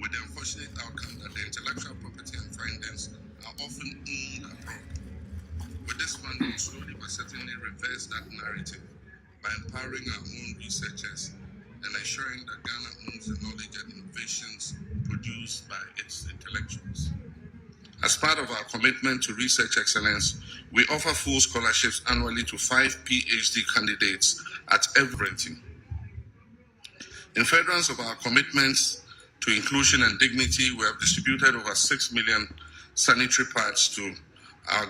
with the unfortunate outcome that the intellectual property and findings are often owned abroad. With this fund, we will slowly but certainly reverse that narrative by empowering our own researchers and ensuring that Ghana owns the knowledge and innovations produced by its intellectuals. As part of our commitment to research excellence, we offer full scholarships annually to 5 PhD candidates at every ranking. In furtherance of our commitments to inclusion and dignity, we have distributed over 6 million sanitary pads to our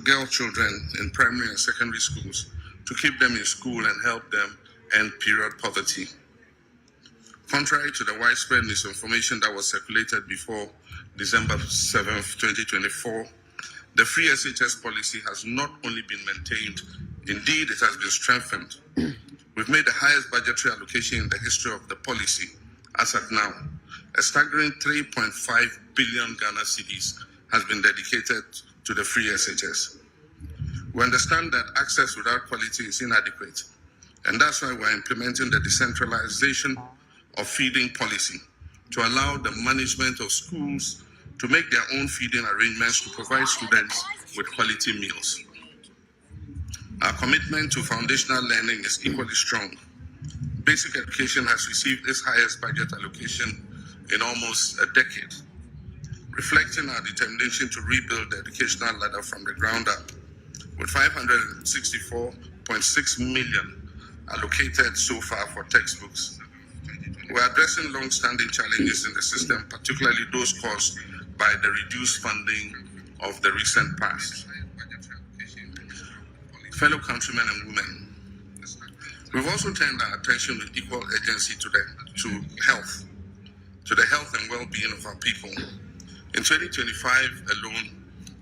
girl children in primary and secondary schools to keep them in school and help them end period poverty. Contrary to the widespread misinformation that was circulated before December 7th, 2024, the free SHS policy has not only been maintained, indeed it has been strengthened. We've made the highest budgetary allocation in the history of the policy, as at now. A staggering 3.5 billion Ghana cedis has been dedicated to the free SHS. We understand that access without quality is inadequate, and that's why we're implementing the decentralization of feeding policy to allow the management of schools to make their own feeding arrangements to provide students with quality meals. Our commitment to foundational learning is equally strong. Basic education has received its highest budget allocation in almost a decade, reflecting our determination to rebuild the educational ladder from the ground up, with 564.6 million allocated so far for textbooks. We're addressing long-standing challenges in the system, particularly those caused by the reduced funding of the recent past. Fellow countrymen and women, we've also turned our attention with equal urgency to the health and well-being of our people. In 2025 alone,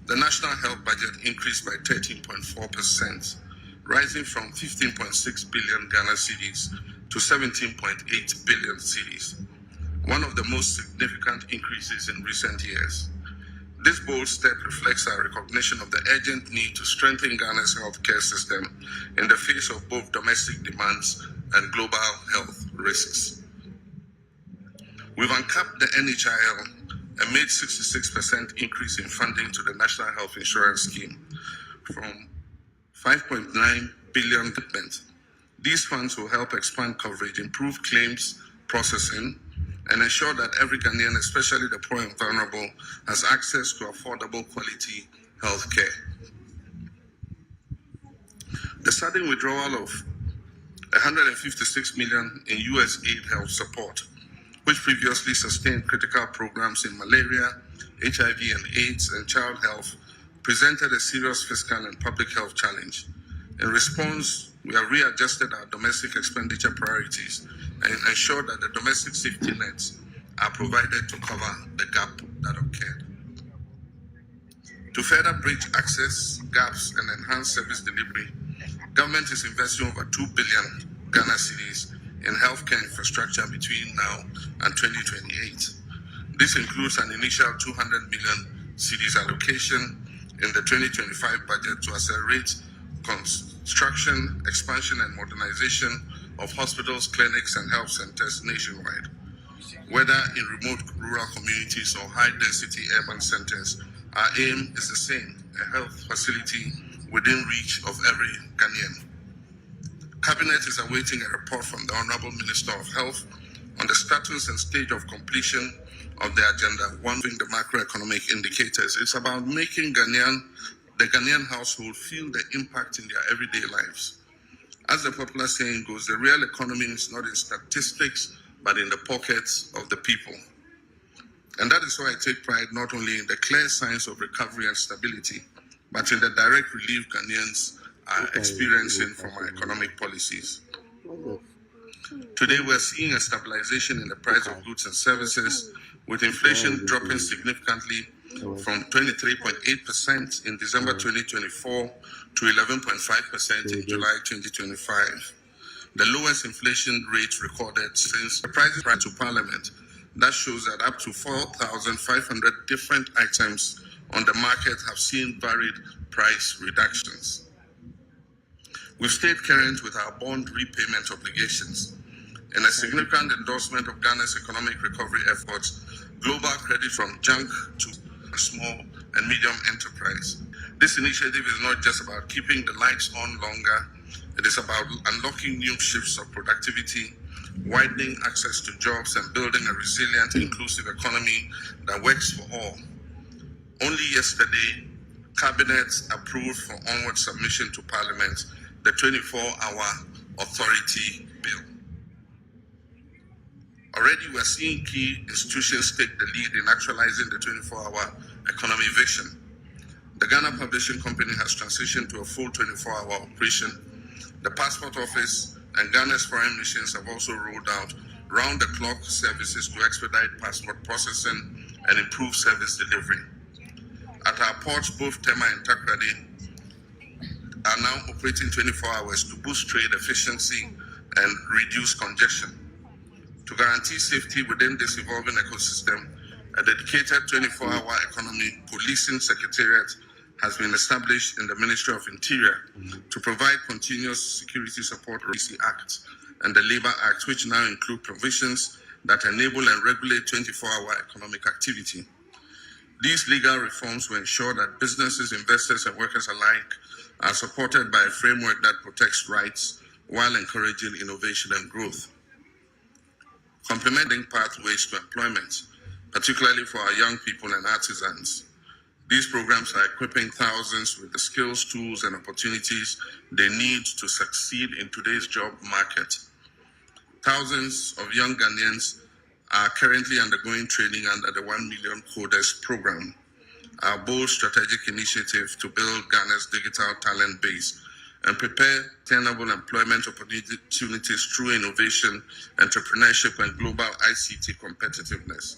the national health budget increased by 13.4%, rising from 15.6 billion Ghana cedis to 17.8 billion cedis, one of the most significant increases in recent years. This bold step reflects our recognition of the urgent need to strengthen Ghana's healthcare system in the face of both domestic demands and global health risks. We've uncapped the NHIL and made 66% increase in funding to the National Health Insurance Scheme from 5.9 billion. These funds will help expand coverage, improve claims processing, and ensure that every Ghanaian, especially the poor and vulnerable, has access to affordable quality health care. The sudden withdrawal of 156 million in US aid health support, which previously sustained critical programs in malaria, HIV and AIDS, and child health, presented a serious fiscal and public health challenge. In response, we have readjusted our domestic expenditure priorities and ensure that the domestic safety nets are provided to cover the gap that occurred. To further bridge access gaps and enhance service delivery, government is investing over 2 billion Ghana cedis in healthcare infrastructure between now and 2028. This includes an initial 200 million cedis allocation in the 2025 budget to accelerate construction, expansion, and modernization of hospitals, clinics, and health centers nationwide. Whether in remote rural communities or high-density urban centers, our aim is the same: a health facility within reach of every Ghanaian. Cabinet is awaiting a report from the Honorable Minister of Health on the status and stage of completion of the agenda, one being the macroeconomic indicators. It's about making the Ghanaian household feel the impact in their everyday lives. As the popular saying goes, the real economy is not in statistics, but in the pockets of the people. And that is why I take pride not only in the clear signs of recovery and stability, but in the direct relief Ghanaians are experiencing from our economic policies. Today, we're seeing a stabilization in the price of goods and services, with inflation dropping significantly from 23.8% in December 2024 to 11.5% in July 2025. The lowest inflation rate recorded since the prices brought to Parliament. That shows that up to 4,500 different items on the market have seen varied price reductions. We've stayed current with our bond repayment obligations. In a significant endorsement of Ghana's economic recovery efforts, global credit from junk to small and medium enterprise. This initiative is not just about keeping the lights on longer, it is about unlocking new shifts of productivity, widening access to jobs, and building a resilient, inclusive economy that works for all. Only yesterday, Cabinet approved for onward submission to Parliament the 24-hour authority bill. Already, we're seeing key institutions take the lead in actualizing the 24-hour economy vision. The Ghana Publishing Company has transitioned to a full 24-hour operation. The Passport Office and Ghana's foreign missions have also rolled out round-the-clock services to expedite passport processing and improve service delivery. At our ports, both Tema and Takrady are now operating 24 hours to boost trade efficiency and reduce congestion. To guarantee safety within this evolving ecosystem, a dedicated 24-hour economy policing secretariat has been established in the Ministry of Interior to provide continuous security support under the Act and the Labour Act, which now include provisions that enable and regulate 24-hour economic activity. These legal reforms will ensure that businesses, investors, and workers alike are supported by a framework that protects rights while encouraging innovation and growth. Complementing pathways to employment, particularly for our young people and artisans. These programs are equipping thousands with the skills, tools, and opportunities they need to succeed in today's job market. Thousands of young Ghanaians are currently undergoing training under the 1 Million Coders program, our bold strategic initiative to build Ghana's digital talent base and prepare attainable employment opportunities through innovation, entrepreneurship, and global ICT competitiveness.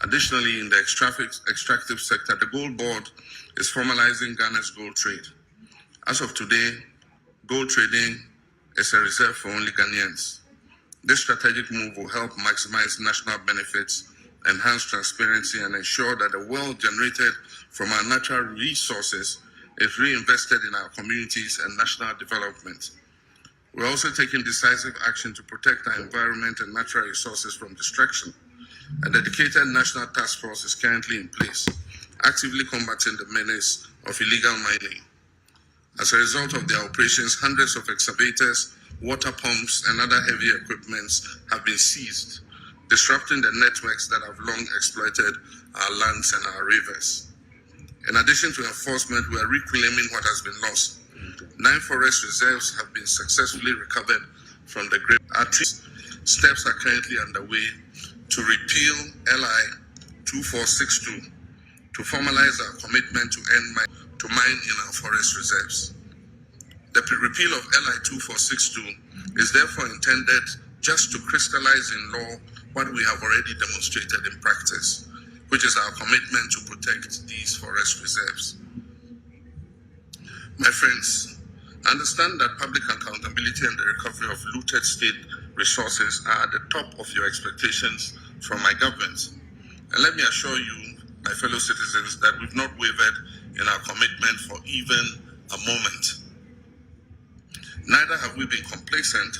Additionally, in the extractive sector, the Gold Board is formalizing Ghana's gold trade. As of today, gold trading is a reserve for only Ghanaians. This strategic move will help maximize national benefits, enhance transparency, and ensure that the wealth generated from our natural resources is reinvested in our communities and national development. We're also taking decisive action to protect our environment and natural resources from destruction. A dedicated national task force is currently in place, actively combating the menace of illegal mining. As a result of their operations, hundreds of excavators, water pumps, and other heavy equipments have been seized, disrupting the networks that have long exploited our lands and our rivers. In addition to enforcement, we are reclaiming what has been lost. 9 forest reserves have been successfully recovered from the great trees. Steps are currently underway to repeal LI 2462 to formalize our commitment to mine in our forest reserves. The repeal of LI 2462 is therefore intended just to crystallize in law what we have already demonstrated in practice, which is our commitment to protect these forest reserves. My friends, understand that public accountability and the recovery of looted state resources are at the top of your expectations from my government. And let me assure you, my fellow citizens, that we've not wavered in our commitment for even a moment. Neither have we been complacent.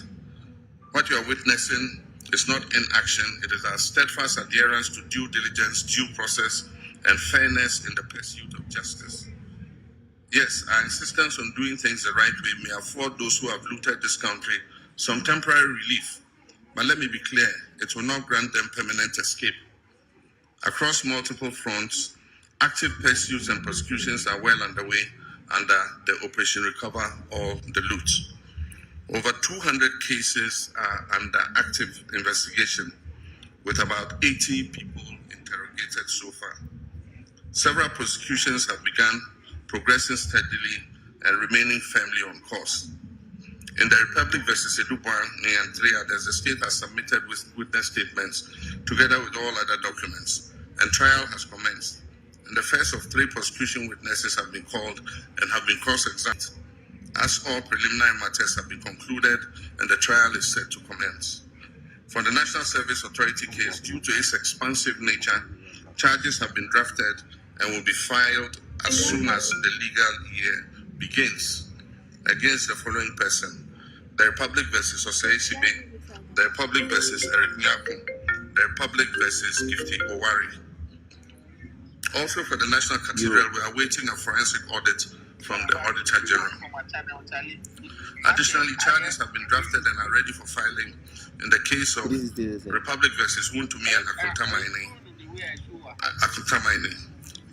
What you are witnessing is not inaction, it is our steadfast adherence to due diligence, due process, and fairness in the pursuit of justice. Yes, our insistence on doing things the right way may afford those who have looted this country some temporary relief, but let me be clear, it will not grant them permanent escape. Across multiple fronts, active pursuits and prosecutions are well underway under the Operation Recover All the Loot. Over 200 cases are under active investigation, with about 80 people interrogated so far. Several prosecutions have begun, progressing steadily and remaining firmly on course. In the Republic versus Edubwan and 3 others, the state has submitted witness statements together with all other documents, and trial has commenced. And the first of 3 prosecution witnesses have been called and have been cross-examined, as all preliminary matters have been concluded and the trial is set to commence. For the National Service Authority case, due to its expansive nature, charges have been drafted and will be filed as soon as the legal year begins against the following person: the Republic versus Osei Sibe, the Republic versus Eric Nyako, the Republic versus Gifty Owari. Also for the National Cathedral, we are waiting a forensic audit from the Auditor General. Additionally, charges have been drafted and are ready for filing in the case of Republic versus Wuntumi and Akuta Mining.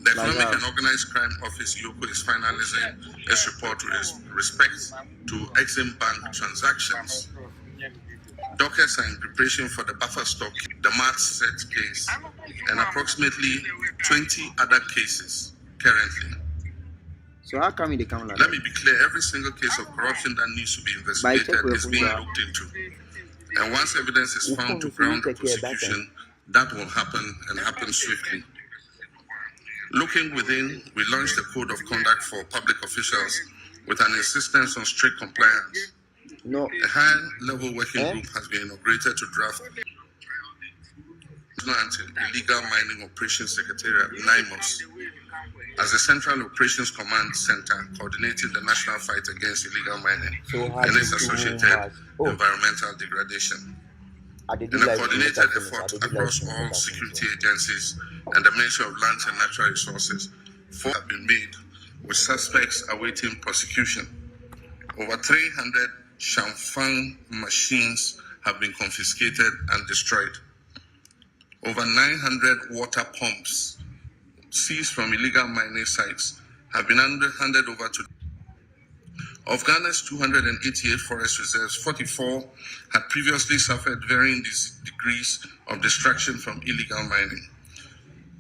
The Economic and Organized Crime Office, YOCO, is finalizing its report with respect to Exim Bank transactions. Dockets are in preparation for the buffer stock, the March set case, and approximately 20 other cases currently. So how come they come like Let me be clear, every single case of corruption that needs to be investigated is being looked into. And once evidence is found to ground the prosecution, that will happen and happen swiftly. Looking within, we launched a code of conduct for public officials with an insistence on strict compliance. A high-level working group has been inaugurated to draft Illegal Mining Operations Secretariat, NIMOS, as the Central Operations Command Center coordinating the national fight against illegal mining and its associated environmental degradation. In a coordinated effort across all security agencies and the Ministry of Lands and Natural Resources, 4 have been made with suspects awaiting prosecution. Over 300 Shamfang machines have been confiscated and destroyed. Over 900 water pumps seized from illegal mining sites have been handed over to. Of Ghana's 288 forest reserves, 44 had previously suffered varying degrees of destruction from illegal mining.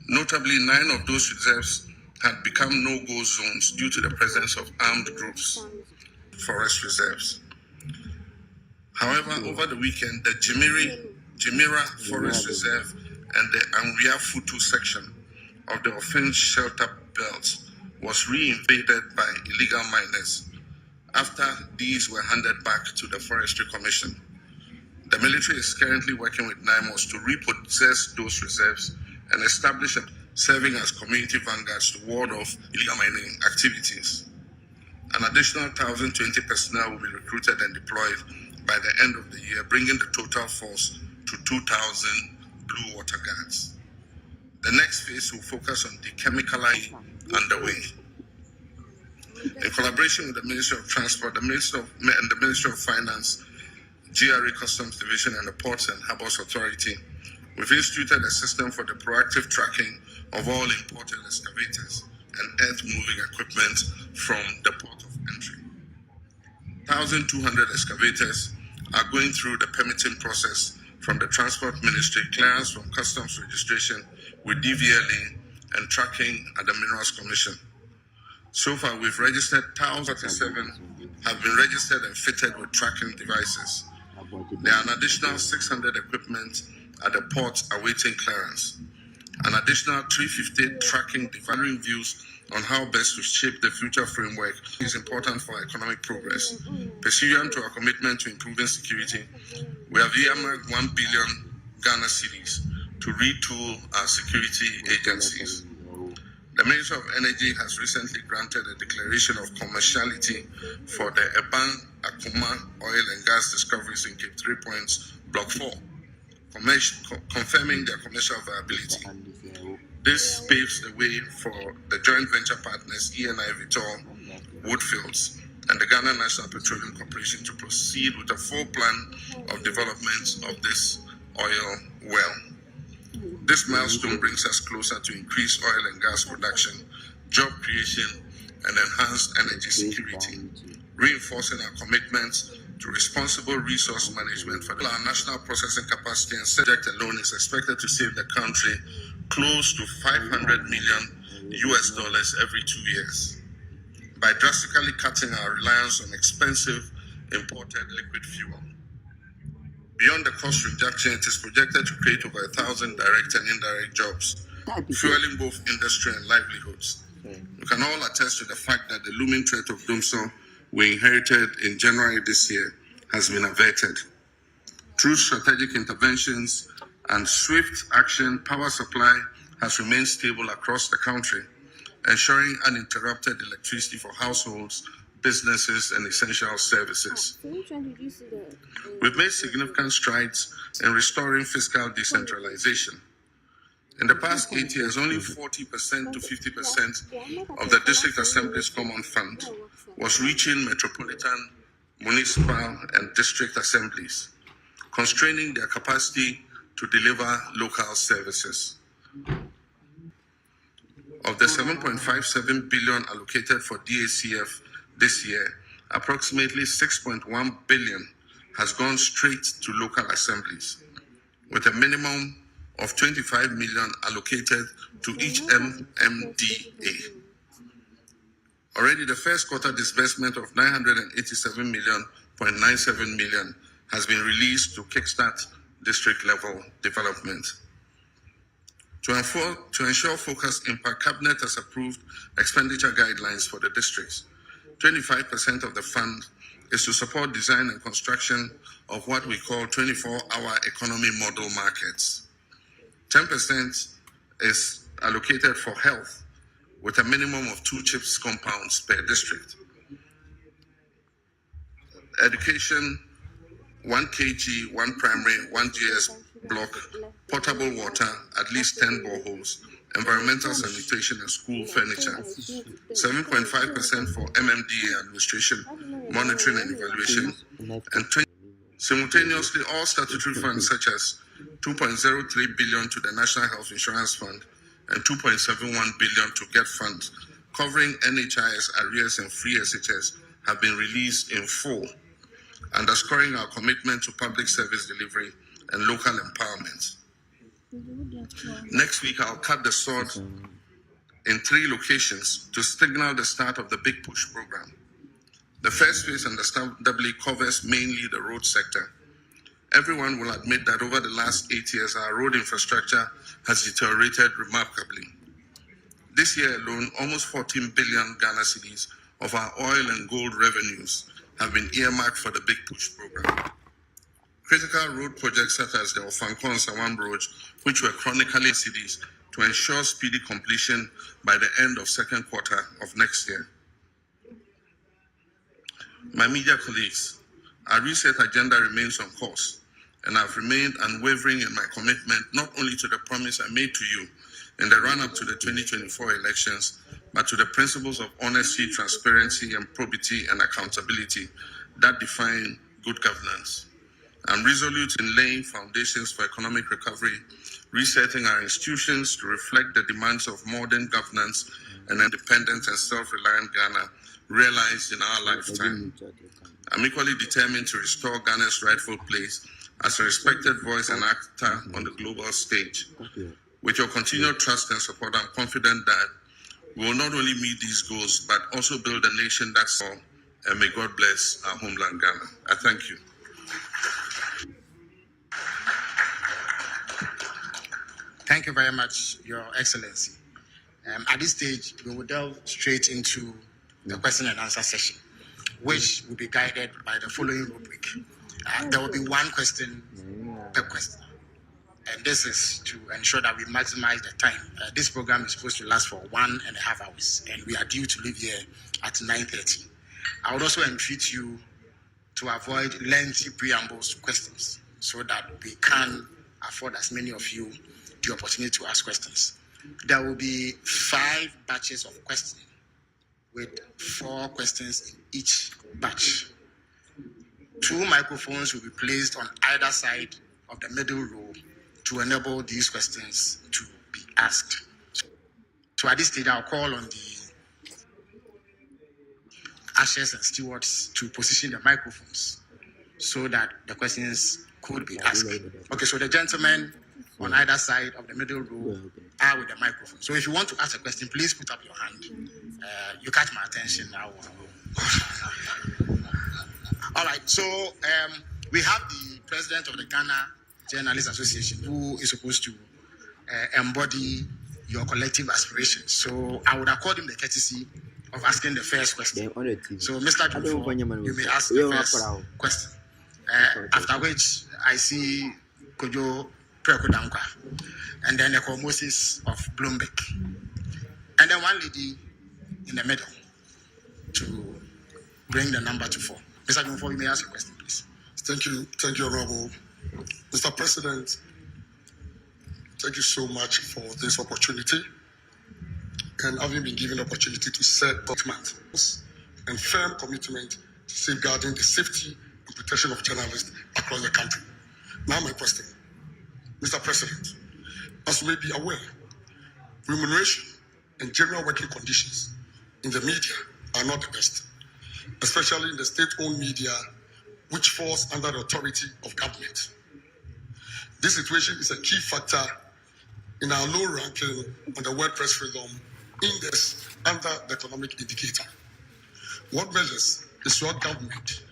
Notably, 9 of those reserves had become no-go zones due to the presence of armed groups. Forest reserves. However, over the weekend, the Jimira Forest Reserve and the Anria Futu section of the Offense Shelter Belt was reinvaded by illegal miners after these were handed back to the Forestry Commission. The military is currently working with NIMOS to repossess those reserves and establish a serving as community vanguards to ward off illegal mining activities. An additional 1,020 personnel will be recruited and deployed by the end of the year, bringing the total force to 2,000 blue water guards. The next phase will focus on dechemicalizing underway. In collaboration with the Ministry of Transport, the Ministry of Finance, GRA Customs Division, and the Ports and Harbours Authority, we've instituted a system for the proactive tracking of all imported excavators and earth-moving equipment from the port of entry. 1,200 excavators are going through the permitting process from the Transport Ministry, clearance from Customs registration with DVLA, and tracking at the Minerals Commission. So far, we've registered 1,037 have been registered and fitted with tracking devices. There are an additional 600 equipment at the ports awaiting clearance. An additional 350 tracking device views on how best to shape the future framework is important for economic progress. Pursuant to our commitment to improving security, we have earmarked 1 billion Ghana cedis to retool our security agencies. The Ministry of Energy has recently granted a declaration of commerciality for the Eban Akuma oil and gas discoveries in Cape 3 Points, Block 4, confirming their commercial viability. This paves the way for the joint venture partners ENI Vitol, Woodfields, and the Ghana National Petroleum Corporation to proceed with a full plan of development of this oil well. This milestone brings us closer to increased oil and gas production, job creation, and enhanced energy security, reinforcing our commitment to responsible resource management. For our national processing capacity and subject alone is expected to save the country close to $500 million every 2 years by drastically cutting our reliance on expensive imported liquid fuel. Beyond the cost reduction, it is projected to create over 1,000 direct and indirect jobs, fueling both industry and livelihoods. We can all attest to the fact that the looming threat of Dumsor we inherited in January this year has been averted. Through strategic interventions and swift action, power supply has remained stable across the country, ensuring uninterrupted electricity for households, businesses, and essential services. We've made significant strides in restoring fiscal decentralization. In the past 8 years, only 40% to 50% of the District Assembly's Common Fund was reaching metropolitan, municipal, and district assemblies, constraining their capacity to deliver local services. Of the 7.57 billion allocated for DACF this year, approximately 6.1 billion has gone straight to local assemblies, with a minimum of 25 million allocated to each MMDA. Already the first quarter disbursement of 987 million.97 million has been released to kickstart district level development. To ensure focused impact, Cabinet has approved expenditure guidelines for the districts. 25% of the fund is to support design and construction of what we call 24-hour economy model markets. 10% is allocated for health, with a minimum of 2 CHIPS compounds per district. Education, 1 kg, 1 primary, 1 GS block, potable water, at least 10 boreholes, environmental sanitation and school furniture. 7.5% for MMDA administration, monitoring and evaluation, and simultaneously all statutory funds such as 2.03 billion to the National Health Insurance Fund and 2.71 billion to GET funds covering NHIS arrears and free SHS have been released in full, underscoring our commitment to public service delivery and local empowerment. Next week, I'll cut the sword in 3 locations to signal the start of the Big Push program. The first phase understandably covers mainly the road sector. Everyone will admit that over the last 8 years, our road infrastructure has deteriorated remarkably. This year alone, almost 14 billion Ghana cedis of our oil and gold revenues have been earmarked for the Big Push program. Critical road projects such as the Ofankon Sawam Road, which were chronically cedis, to ensure speedy completion by the end of second quarter of next year. My media colleagues, our reset agenda remains on course, and I've remained unwavering in my commitment not only to the promise I made to you in the run-up to the 2024 elections, but to the principles of honesty, transparency, and probity and accountability that define good governance. I'm resolute in laying foundations for economic recovery, resetting our institutions to reflect the demands of modern governance and independent and self-reliant Ghana realized in our lifetime. I'm equally determined to restore Ghana's rightful place as a respected voice and actor on the global stage. With your continued trust and support, I'm confident that we will not only meet these goals, but also build a nation that's all, and may God bless our homeland, Ghana. I thank you. Thank you very much, Your Excellency. At this stage, we will delve straight into the question and answer session, which will be guided by the following rubric. There will be 1 question per question, and this is to ensure that we maximize the time. This program is supposed to last for 1.5 hours, and we are due to leave here at 9:30. I would also entreat you to avoid lengthy preambles to questions so that we can afford as many of you the opportunity to ask questions. There will be 5 batches of questioning with 4 questions in each batch. 2 microphones will be placed on either side of the middle row to enable these questions to be asked. So at this stage, I'll call on the ushers and stewards to position the microphones so that the questions could be asked. Okay, so the gentlemen on either side of the middle row are with the microphone. So if you want to ask a question, please put up your hand. You catch my attention now. All right, so we have the president of the Ghana Journalists Association who is supposed to embody your collective aspirations. So I would accord him the courtesy of asking the first question. So Mr. Dufo, you may ask the first question. After which I see Kojo Prekodankwa, and then Eko Moses of Bloomberg, and then one lady in the middle to bring the number to 4. Mr. Jumfo, you may ask your question, please. Thank you, Honorable. Mr. President, thank you so much for this opportunity and having been given the opportunity to set commitments and firm commitment to safeguarding the safety and protection of journalists across the country. Now my question, Mr. President, as you may be aware, remuneration and general working conditions in the media are not the best, especially in the state-owned media, which falls under the authority of government. This situation is a key factor in our low ranking on the World Press Freedom Index under the economic indicator. What measures is your government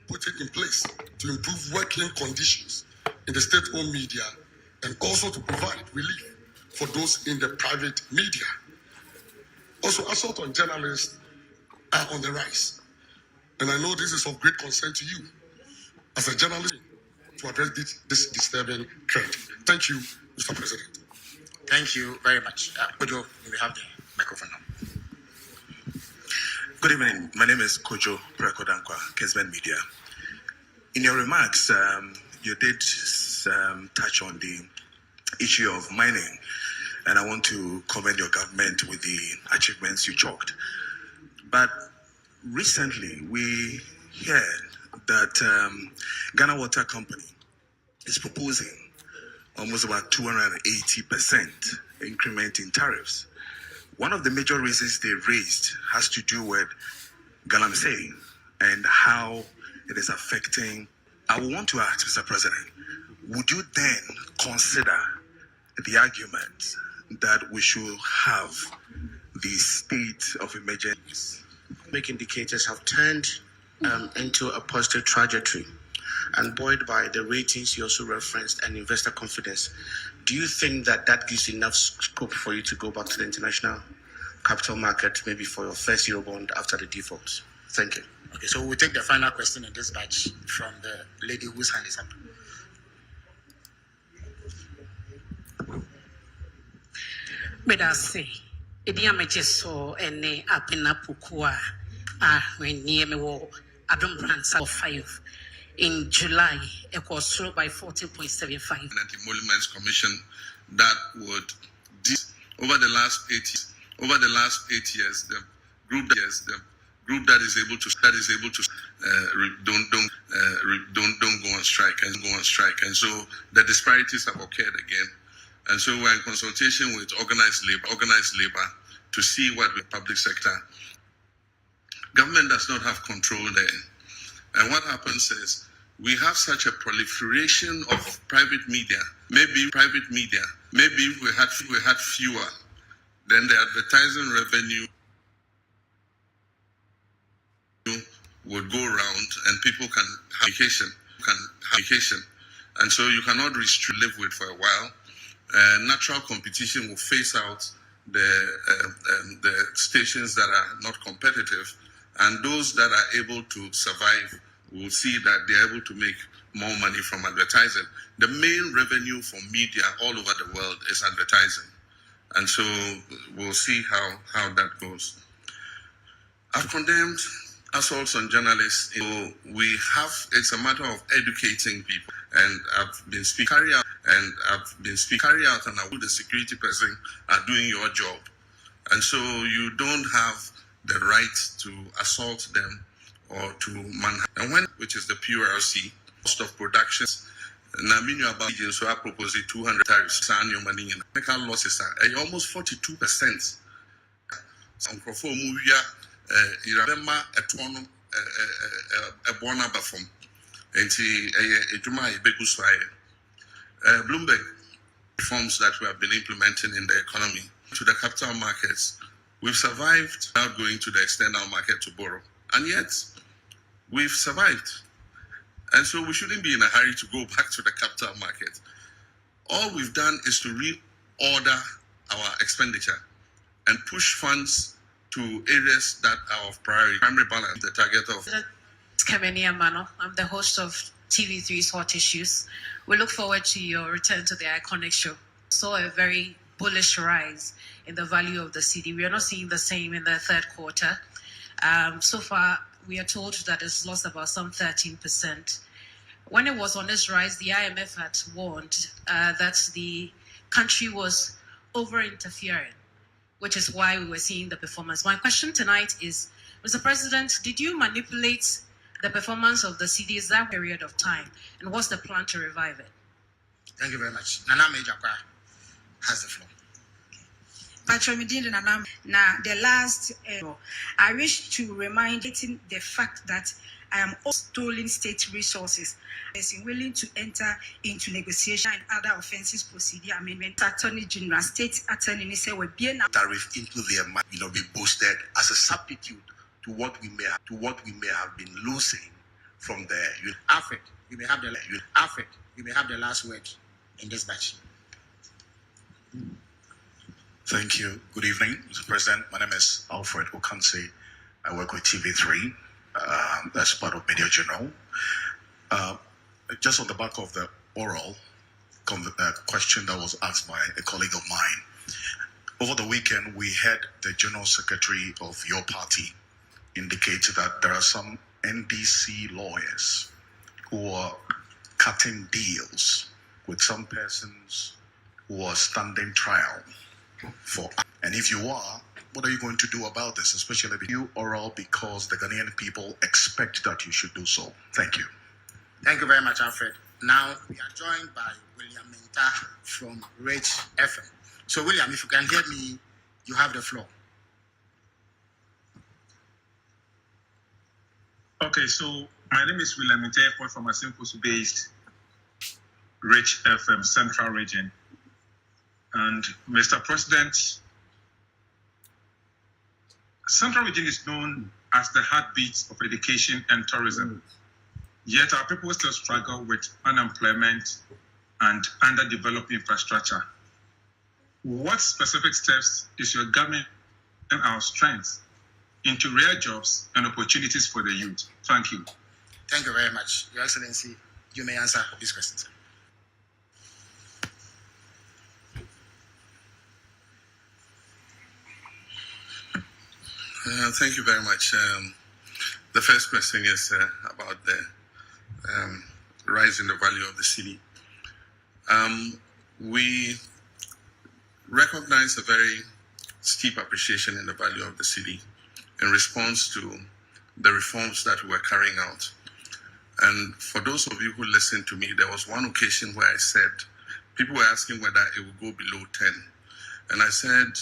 putting in place to improve working conditions in the state-owned media and also to provide relief for those in the private media? Also, assault on journalists are on the rise. And I know this is of great concern to you as a journalist to address this disturbing trend. Thank you, Mr. President. Thank you very much. Kojo, you may have the microphone now. Good evening. My name is Kojo Prekodankwa, Kesben Media. In your remarks, you did touch on the issue of mining, and I want to commend your government with the achievements you chalked. But recently, we heard that Ghana Water Company is proposing almost about 280% increment in tariffs. One of the major reasons they raised has to do with Galamsey and how it is affecting. I would want to ask, Mr. President, would you then consider the argument that we should have the state of emergency? Economic indicators have turned into a positive trajectory, and buoyed by the ratings you also referenced and investor confidence. Do you think that that gives enough scope for you to go back to the international capital market, maybe for your first Eurobond after the default? Thank you. Okay, so we'll take the final question in this batch from the lady whose hand is up. Medase, Idiamaje so ene apena pukua when near me wo Adam Brands of 5 in July, it was through by 14.75. And the Emoluments Commission that would over the last 8 years, the group that is able to don't go on strike, and so the disparities have occurred again, and so we're in consultation with organized labor to see what the public sector. Government does not have control there, and what happens is we have such a proliferation of private media. Maybe we had fewer, then the advertising revenue would go around and people can have vacation, and so you cannot live with for a while. Natural competition will phase out the stations that are not competitive, and those that are able to survive will see that they're able to make more money from advertising. The main revenue for media all over the world is advertising, and so we'll see how that goes. I've condemned assaults on journalists. So it's a matter of educating people, and I've been carry out, and I will the security person are doing your job, and so you don't have the right to assault them or to manhunt. And which is the PURC, cost of productions. Now, I mean about so I propose 200 tariffs on your money and medical losses are almost 42%. Some crofo movia, Irabema, a tono, a bona bafom, and see a Juma Begusway. Bloomberg reforms that we have been implementing in the economy to the capital markets. We've survived without going to the external market to borrow, and yet we've survived. And so we shouldn't be in a hurry to go back to the capital market. All we've done is to reorder our expenditure and push funds to areas that are of priority. Primary balance, the target of. Skemenia Mano, I'm the host of TV3's Hot Issues. We look forward to your return to the iconic show. Saw a very bullish rise in the value of the CD. We are not seeing the same in the third quarter. So far, we are told that it's lost about some 13%. When it was on its rise, the IMF had warned that the country was over-interfering, which is why we were seeing the performance. My question tonight is, Mr. President, did you manipulate the performance of the CDs that period of time, and what's the plan to revive it? Thank you very much. Nana Mejakwa has the floor. Now, the last, I wish to remind the fact that I am all stolen state resources. Is willing to enter into negotiation and other offences procedure amendment. Attorney General, State Attorney, say we're being Tariff into their mind, be boosted as a substitute to what we may have been losing from the Alfred, you may have the last word in this batch. Thank you. Good evening, Mr. President. My name is Alfred Okansi. I work with TV3 as part of Media Journal. Just on the back of the oral question that was asked by a colleague of mine, over the weekend we had the General Secretary of your party indicate that there are some NDC lawyers who are cutting deals with some persons who are standing trial for. And if you are, what are you going to do about this, especially with you oral, because the Ghanaian people expect that you should do so? Thank you. Thank you very much, Alfred. Now we are joined by William Minta from Rich FM. So, William, if you can hear me, you have the floor. Okay, so my name is William Minta from a based Rich FM Central Region. And Mr. President, Central Region is known as the heartbeat of education and tourism. Yet our people still struggle with unemployment and underdeveloped infrastructure. What specific steps is your government and our strength into real jobs and opportunities for the youth? Thank you. Thank you very much, Your Excellency. You may answer these questions. Thank you very much. The first question is about the rise in the value of the cedi. We recognize a very steep appreciation in the value of the cedi in response to the reforms that we were carrying out. And for those of you who listened to me, there was one occasion where I said, people were asking whether it would go below 10. And I said,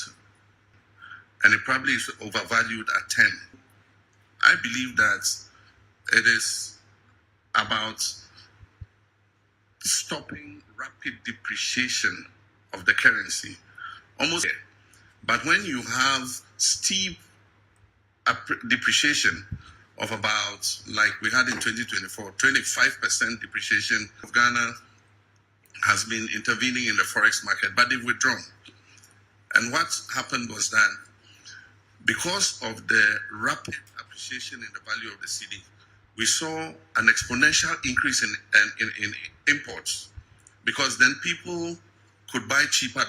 and it probably is overvalued at 10. I believe that it is about stopping rapid depreciation of the currency. Almost. But when you have steep depreciation of about, like we had in 2024, 25% depreciation of Ghana has been intervening in the forex market, but they've withdrawn. And what happened was that because of the rapid appreciation in the value of the cedi, we saw an exponential increase in imports, because then people could buy cheaper